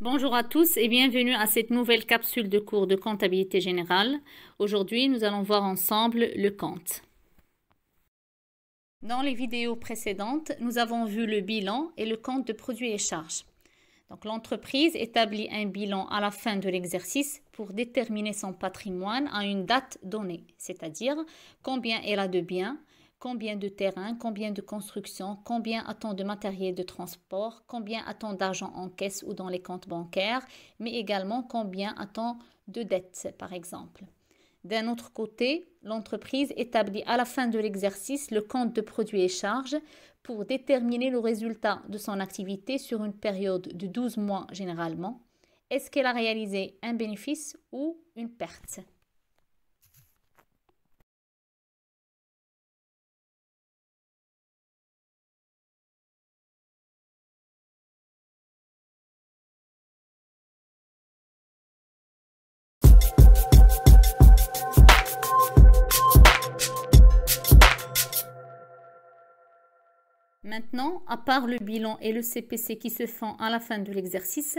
Bonjour à tous et bienvenue à cette nouvelle capsule de cours de comptabilité générale. Aujourd'hui, nous allons voir ensemble le compte. Dans les vidéos précédentes, nous avons vu le bilan et le compte de produits et charges. Donc, l'entreprise établit un bilan à la fin de l'exercice pour déterminer son patrimoine à une date donnée, c'est-à-dire combien elle a de biens, combien de terrain, combien de construction, combien a-t-on de matériel de transport, combien a-t-on d'argent en caisse ou dans les comptes bancaires, mais également combien a-t-on de dettes, par exemple. D'un autre côté, l'entreprise établit à la fin de l'exercice le compte de produits et charges pour déterminer le résultat de son activité sur une période de 12 mois généralement. Est-ce qu'elle a réalisé un bénéfice ou une perte ? Maintenant, à part le bilan et le CPC qui se font à la fin de l'exercice,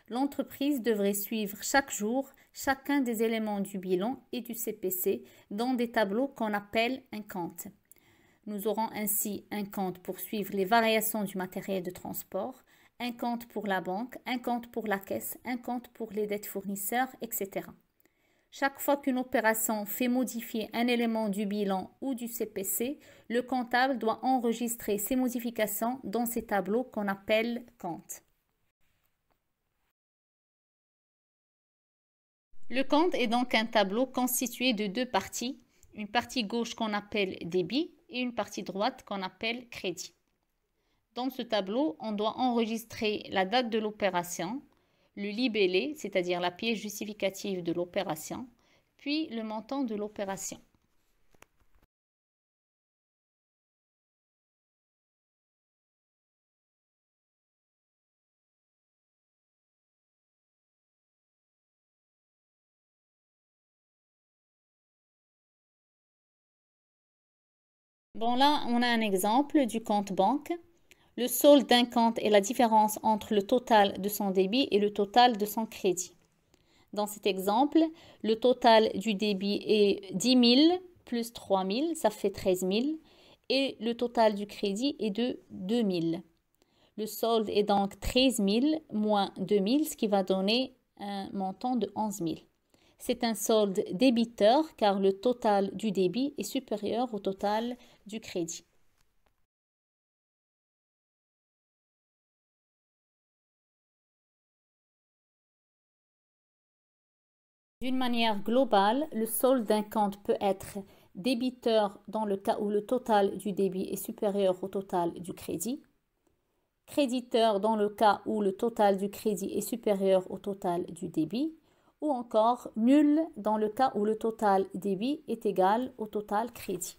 l'entreprise devrait suivre chaque jour chacun des éléments du bilan et du CPC dans des tableaux qu'on appelle un compte. Nous aurons ainsi un compte pour suivre les variations du matériel de transport, un compte pour la banque, un compte pour la caisse, un compte pour les dettes fournisseurs, etc. Chaque fois qu'une opération fait modifier un élément du bilan ou du CPC, le comptable doit enregistrer ces modifications dans ces tableaux qu'on appelle comptes. Le compte est donc un tableau constitué de deux parties, une partie gauche qu'on appelle débit et une partie droite qu'on appelle crédit. Dans ce tableau, on doit enregistrer la date de l'opération, le libellé, c'est-à-dire la pièce justificative de l'opération, puis le montant de l'opération. Bon, là, on a un exemple du compte banque. Le solde d'un compte est la différence entre le total de son débit et le total de son crédit. Dans cet exemple, le total du débit est 10 000 plus 3 000, ça fait 13 000. Et le total du crédit est de 2 000. Le solde est donc 13 000 moins 2 000, ce qui va donner un montant de 11 000. C'est un solde débiteur car le total du débit est supérieur au total du crédit. D'une manière globale, le solde d'un compte peut être débiteur dans le cas où le total du débit est supérieur au total du crédit, créditeur dans le cas où le total du crédit est supérieur au total du débit, ou encore nul dans le cas où le total débit est égal au total crédit.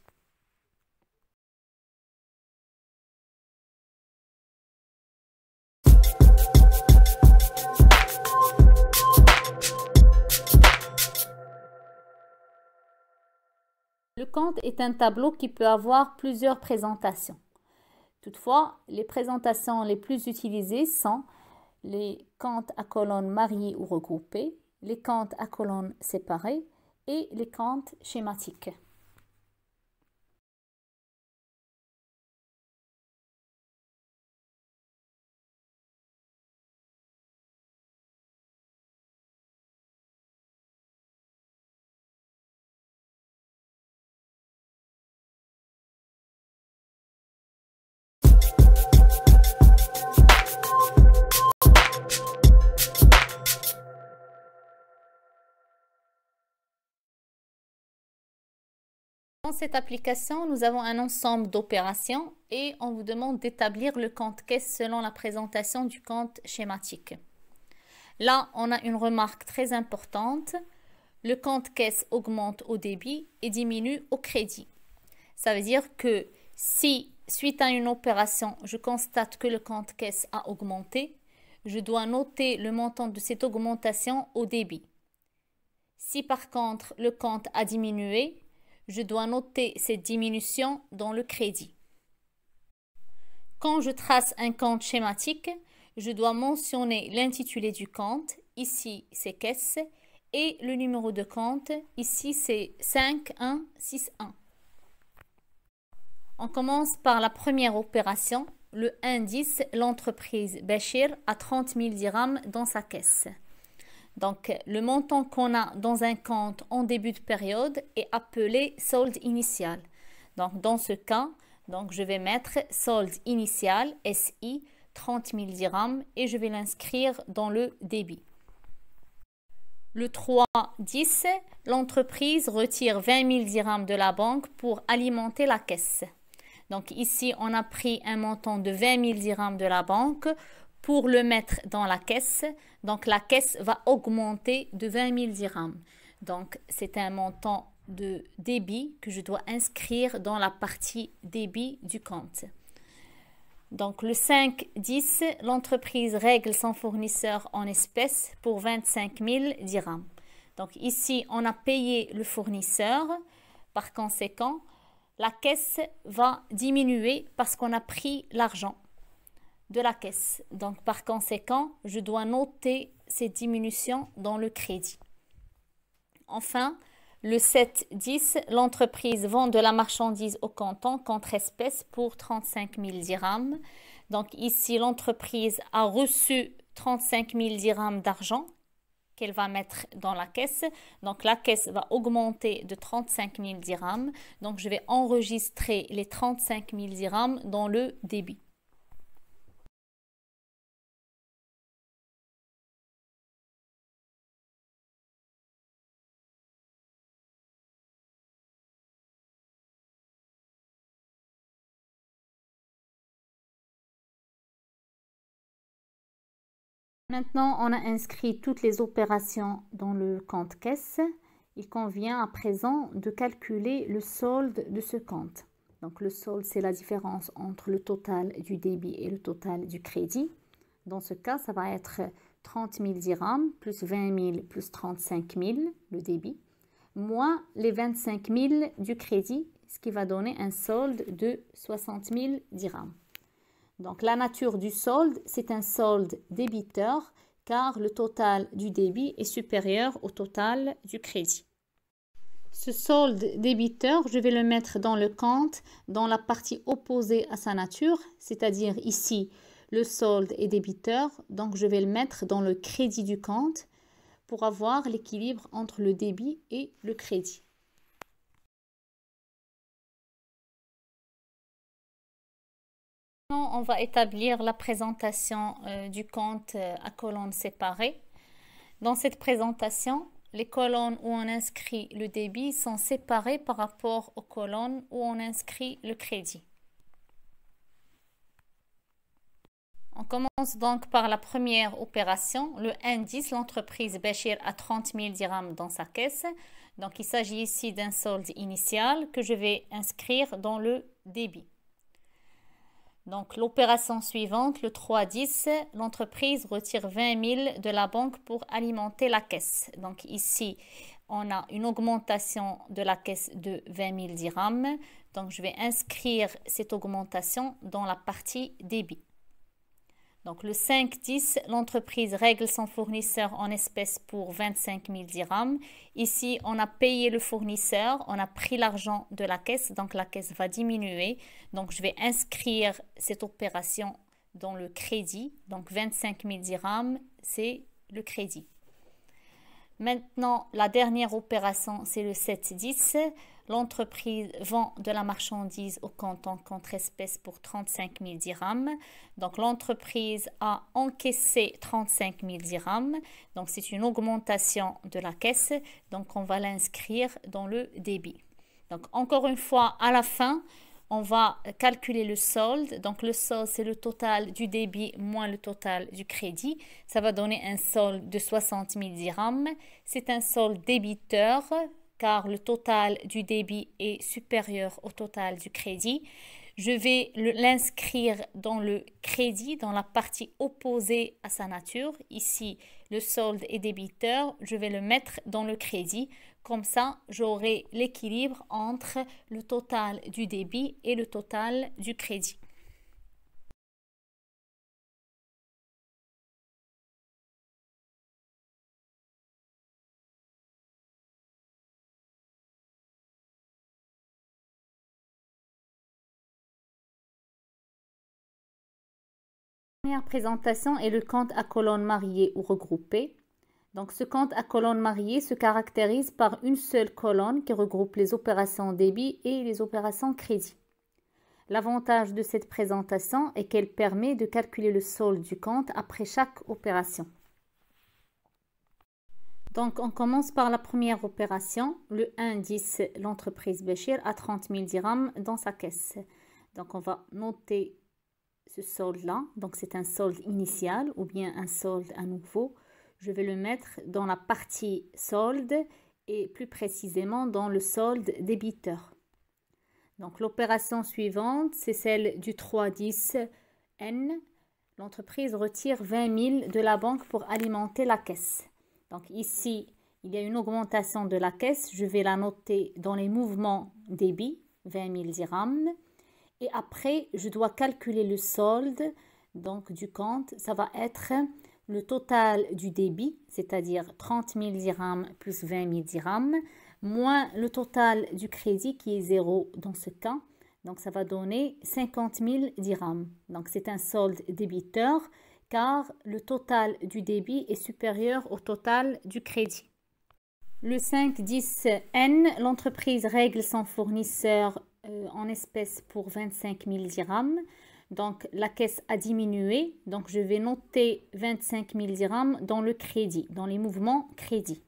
Le compte est un tableau qui peut avoir plusieurs présentations. Toutefois, les présentations les plus utilisées sont les comptes à colonnes mariées ou regroupées, les comptes à colonnes séparées et les comptes schématiques. Dans cette application, nous avons un ensemble d'opérations et on vous demande d'établir le compte caisse selon la présentation du compte schématique. Là, on a une remarque très importante. Le compte caisse augmente au débit et diminue au crédit. Ça veut dire que si, suite à une opération, je constate que le compte caisse a augmenté, je dois noter le montant de cette augmentation au débit. Si par contre le compte a diminué, je dois noter cette diminution dans le crédit. Quand je trace un compte schématique, je dois mentionner l'intitulé du compte. Ici, c'est caisse. Et le numéro de compte, ici, c'est 5161. On commence par la première opération. Le indice, l'entreprise Bachir a 30 000 dirhams dans sa caisse. Donc, le montant qu'on a dans un compte en début de période est appelé solde initial. Donc, dans ce cas, je vais mettre solde initial, SI, 30 000 dirhams et je vais l'inscrire dans le débit. Le 3-10, l'entreprise retire 20 000 dirhams de la banque pour alimenter la caisse. Donc ici, on a pris un montant de 20 000 dirhams de la banque pour le mettre dans la caisse. Donc la caisse va augmenter de 20 000 dirhams. Donc c'est un montant de débit que je dois inscrire dans la partie débit du compte. Donc le 5-10, l'entreprise règle son fournisseur en espèces pour 25 000 dirhams. Donc ici, on a payé le fournisseur. Par conséquent, la caisse va diminuer parce qu'on a pris l'argent de la caisse. Donc par conséquent, je dois noter ces diminutions dans le crédit. Enfin, le 7-10, l'entreprise vend de la marchandise au comptant contre espèce pour 35 000 dirhams. Donc ici, l'entreprise a reçu 35 000 dirhams d'argent qu'elle va mettre dans la caisse. Donc la caisse va augmenter de 35 000 dirhams. Donc je vais enregistrer les 35 000 dirhams dans le débit. Maintenant, on a inscrit toutes les opérations dans le compte caisse. Il convient à présent de calculer le solde de ce compte. Donc le solde, c'est la différence entre le total du débit et le total du crédit. Dans ce cas, ça va être 30 000 dirhams plus 20 000 plus 35 000, le débit, moins les 25 000 du crédit, ce qui va donner un solde de 60 000 dirhams. Donc la nature du solde, c'est un solde débiteur car le total du débit est supérieur au total du crédit. Ce solde débiteur, je vais le mettre dans le compte dans la partie opposée à sa nature, c'est-à-dire ici le solde est débiteur, donc je vais le mettre dans le crédit du compte pour avoir l'équilibre entre le débit et le crédit. On va établir la présentation du compte à colonnes séparées. Dans cette présentation, les colonnes où on inscrit le débit sont séparées par rapport aux colonnes où on inscrit le crédit. On commence donc par la première opération, le indice, l'entreprise Bachir a 30 000 dirhams dans sa caisse. Donc il s'agit ici d'un solde initial que je vais inscrire dans le débit. Donc l'opération suivante, le 3-10, l'entreprise retire 20 000 de la banque pour alimenter la caisse. Donc ici, on a une augmentation de la caisse de 20 000 dirhams. Donc je vais inscrire cette augmentation dans la partie débit. Donc le 5-10, l'entreprise règle son fournisseur en espèces pour 25 000 dirhams. Ici, on a payé le fournisseur, on a pris l'argent de la caisse, donc la caisse va diminuer. Donc je vais inscrire cette opération dans le crédit. Donc 25 000 dirhams, c'est le crédit. Maintenant, la dernière opération, c'est le 7-10. L'entreprise vend de la marchandise au comptant contre espèce pour 35 000 dirhams. Donc, l'entreprise a encaissé 35 000 dirhams. Donc, c'est une augmentation de la caisse. Donc, on va l'inscrire dans le débit. Donc, encore une fois, à la fin, on va calculer le solde. Donc, le solde, c'est le total du débit moins le total du crédit. Ça va donner un solde de 60 000 dirhams. C'est un solde débiteur car le total du débit est supérieur au total du crédit. Je vais l'inscrire dans le crédit, dans la partie opposée à sa nature. Ici, le solde est débiteur. Je vais le mettre dans le crédit. Comme ça, j'aurai l'équilibre entre le total du débit et le total du crédit. La première présentation est le compte à colonne mariée ou regroupée. Donc, ce compte à colonne mariée se caractérise par une seule colonne qui regroupe les opérations débit et les opérations crédit. L'avantage de cette présentation est qu'elle permet de calculer le solde du compte après chaque opération. Donc, on commence par la première opération. Le 1-10, l'entreprise Béchir a 30 000 dirhams dans sa caisse. Donc, on va noter ce solde-là. Donc, c'est un solde initial ou bien un solde à nouveau. Je vais le mettre dans la partie solde et plus précisément dans le solde débiteur. Donc, l'opération suivante, c'est celle du 3-10N. L'entreprise retire 20 000 de la banque pour alimenter la caisse. Donc ici, il y a une augmentation de la caisse. Je vais la noter dans les mouvements débit, 20 000 dirhams. Et après, je dois calculer le solde donc, du compte. Ça va être le total du débit, c'est-à-dire 30 000 dirhams plus 20 000 dirhams, moins le total du crédit qui est 0 dans ce cas. Donc ça va donner 50 000 dirhams. Donc c'est un solde débiteur, car le total du débit est supérieur au total du crédit. Le 5-10N, l'entreprise règle son fournisseur en espèces pour 25 000 dirhams. Donc la caisse a diminué, donc je vais noter 25 000 dirhams dans le crédit, dans les mouvements crédit.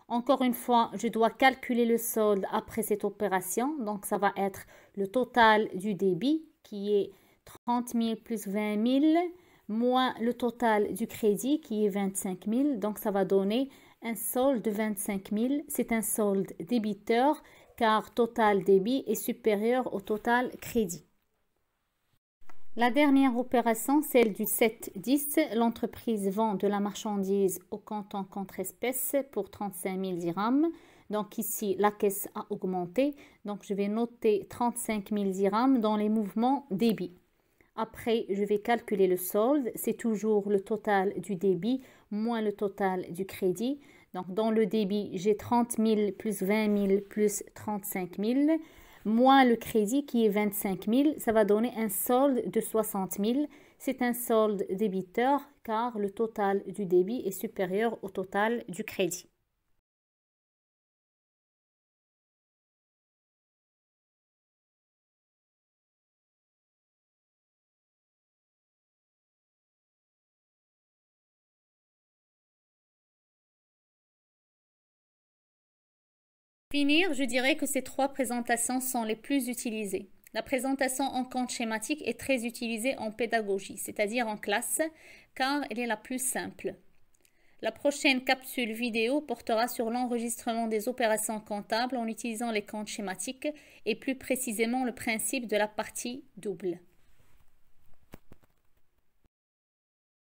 Encore une fois, je dois calculer le solde après cette opération. Donc ça va être le total du débit qui est 30 000 plus 20 000 moins le total du crédit qui est 25 000. Donc, ça va donner un solde de 25 000. C'est un solde débiteur car total débit est supérieur au total crédit. La dernière opération, celle du 7-10, l'entreprise vend de la marchandise au comptant contre-espèce pour 35 000 dirhams. Donc ici, la caisse a augmenté. Donc, je vais noter 35 000 dirhams dans les mouvements débit. Après, je vais calculer le solde. C'est toujours le total du débit moins le total du crédit. Donc, dans le débit, j'ai 30 000 plus 20 000 plus 35 000 moins le crédit qui est 25 000. Ça va donner un solde de 60 000. C'est un solde débiteur car le total du débit est supérieur au total du crédit. Pour finir, je dirais que ces trois présentations sont les plus utilisées. La présentation en compte schématique est très utilisée en pédagogie, c'est-à-dire en classe, car elle est la plus simple. La prochaine capsule vidéo portera sur l'enregistrement des opérations comptables en utilisant les comptes schématiques et plus précisément le principe de la partie double.